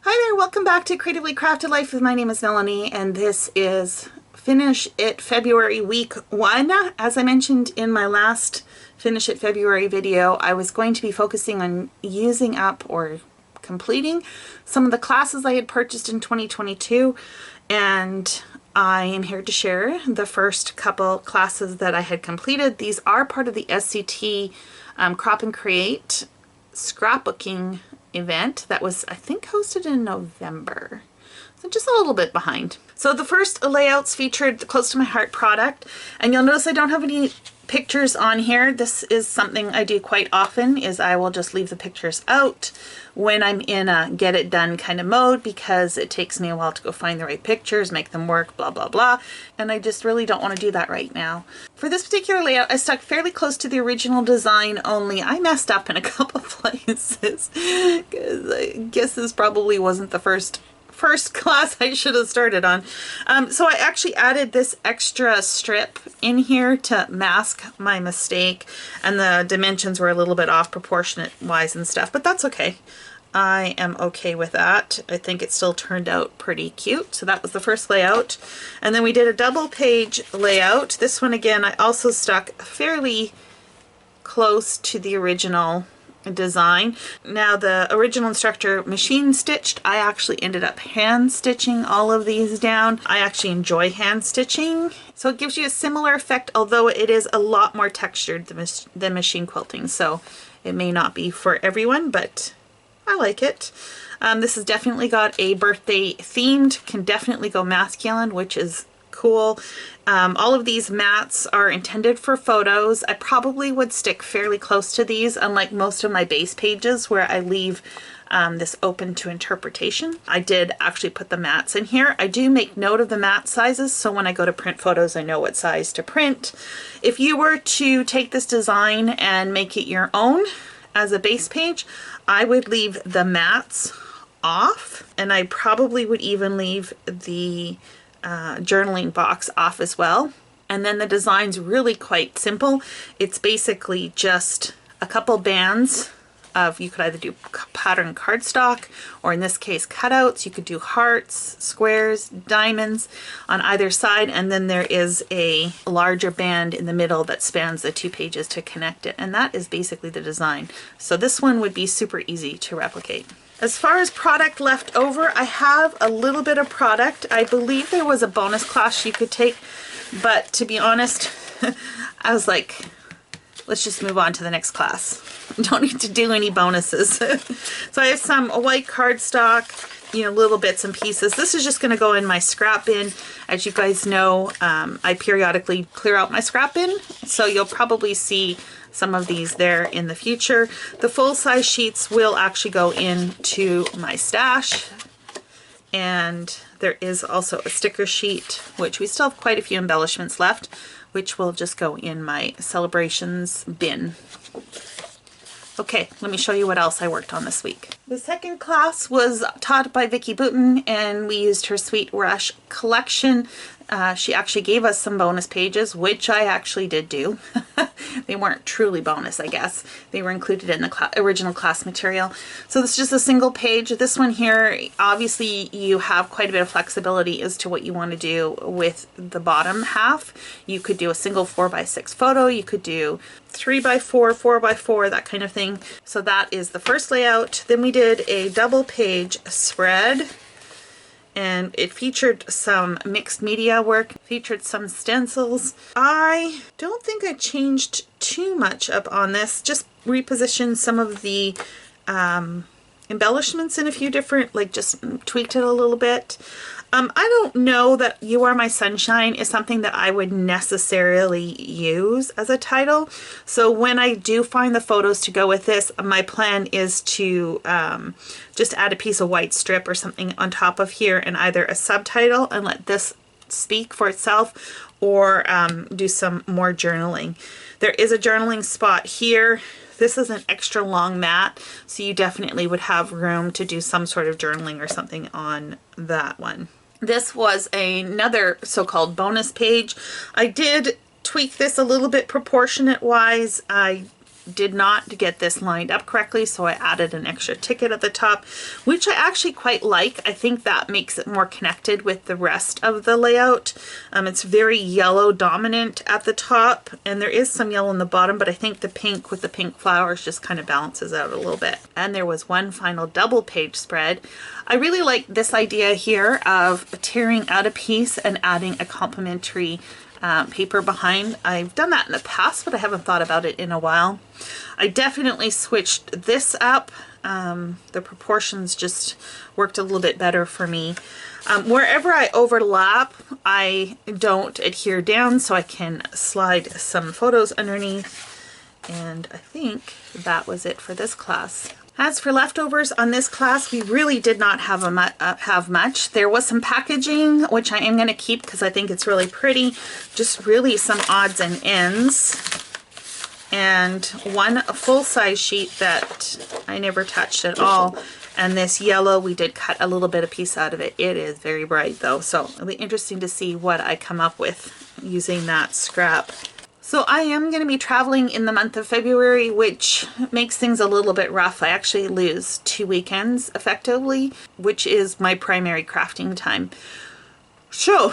Hi there, welcome back to Creatively Crafted Life. My name is Melanie and this is Finish It February Week 1. As I mentioned in my last Finish It February video, I was going to be focusing on using up or completing some of the classes I had purchased in 2022, and I am here to share the first couple classes that I had completed. These are part of the SCT Crop and Create scrapbooking event that was, I think, hosted in November. So just a little bit behind. So the first layouts featured the Close to My Heart product, and you'll notice I don't have any pictures on here. This is something I do quite often, is I will just leave the pictures out when I'm in a get it done kind of mode, because it takes me a while to go find the right pictures, make them work, blah blah blah, and I just really don't want to do that right now. For this particular layout, I stuck fairly close to the original design, only I messed up in a couple places because I guess this probably wasn't the first class I should have started on. So I actually added this extra strip in here to mask my mistake, and the dimensions were a little bit off proportionate wise and stuff, but that's okay. I am okay with that. I think it still turned out pretty cute. So that was the first layout. And then we did a double page layout. This one again, I also stuck fairly close to the original design. Now the original instructor machine stitched. I actually ended up hand stitching all of these down. I actually enjoy hand stitching, so it gives you a similar effect, although it is a lot more textured than machine quilting, so it may not be for everyone, but I like it. This has definitely got a birthday themed, can definitely go masculine, which is cool. All of these mats are intended for photos. I probably would stick fairly close to these, unlike most of my base pages where I leave this open to interpretation. I did actually put the mats in here. I do make note of the mat sizes, so when I go to print photos, I know what size to print. If you were to take this design and make it your own as a base page, I would leave the mats off, and I probably would even leave the journaling box off as well. And then the design's really quite simple. It's basically just a couple bands of, you could either do pattern cardstock, or in this case cutouts. You could do hearts, squares, diamonds on either side, and then there is a larger band in the middle that spans the two pages to connect it, and that is basically the design. So this one would be super easy to replicate. As far as product left over, I have a little bit of product. I believe there was a bonus class you could take, but to be honest, I was like, let's just move on to the next class. Don't need to do any bonuses. So I have some white cardstock, you know, little bits and pieces. This is just going to go in my scrap bin. As you guys know, I periodically clear out my scrap bin, so you'll probably see some of these there in the future. The full-size sheets will actually go into my stash, and there is also a sticker sheet, which we still have quite a few embellishments left, which will just go in my celebrations bin. Okay, let me show you what else I worked on this week. The second class was taught by Vicki Boutin, and we used her Sweet Rush collection. She actually gave us some bonus pages, which I actually did do. They weren't truly bonus, I guess. They were included in the original class material. So this is just a single page. This one here, obviously you have quite a bit of flexibility as to what you want to do with the bottom half. You could do a single 4x6 photo. You could do 3x4, 4x4, that kind of thing. So that is the first layout. Then we did a double page spread, and it featured some mixed media work, featured some stencils. I don't think I changed too much up on this, just repositioned some of the embellishments in a few different, like just tweaked it a little bit. I don't know that You Are My Sunshine is something that I would necessarily use as a title. So when I do find the photos to go with this, my plan is to just add a piece of white strip or something on top of here, and either a subtitle and let this speak for itself, or do some more journaling. There is a journaling spot here. This is an extra long mat, so you definitely would have room to do some sort of journaling or something on that one. This was another so-called bonus page. I did tweak this a little bit proportionate wise. I did not get this lined up correctly, so I added an extra ticket at the top, which I actually quite like. I think that makes it more connected with the rest of the layout. It's very yellow dominant at the top, and there is some yellow in the bottom, but I think the pink with the pink flowers just kind of balances out a little bit. And there was one final double page spread. I really like this idea here of tearing out a piece and adding a complementary paper behind. I've done that in the past, but I haven't thought about it in a while. I definitely switched this up. The proportions just worked a little bit better for me. Wherever I overlap, I don't adhere down, so I can slide some photos underneath. And I think that was it for this class. As for leftovers on this class, we really did not have much. There was some packaging, which I am going to keep because I think it's really pretty. Just really some odds and ends. And one full-size sheet that I never touched at all. And this yellow, we did cut a little bit of piece out of it. It is very bright though, so it'll be interesting to see what I come up with using that scrap. So I am going to be traveling in the month of February, which makes things a little bit rough. I actually lose 2 weekends effectively, which is my primary crafting time. So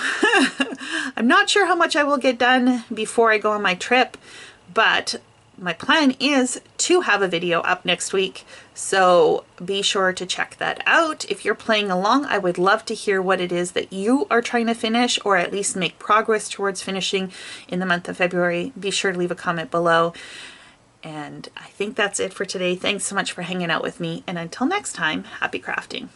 I'm not sure how much I will get done before I go on my trip, but my plan is to have a video up next week, so be sure to check that out. If you're playing along, I would love to hear what it is that you are trying to finish, or at least make progress towards finishing in the month of February. Be sure to leave a comment below. And I think that's it for today. Thanks so much for hanging out with me, and until next time, happy crafting.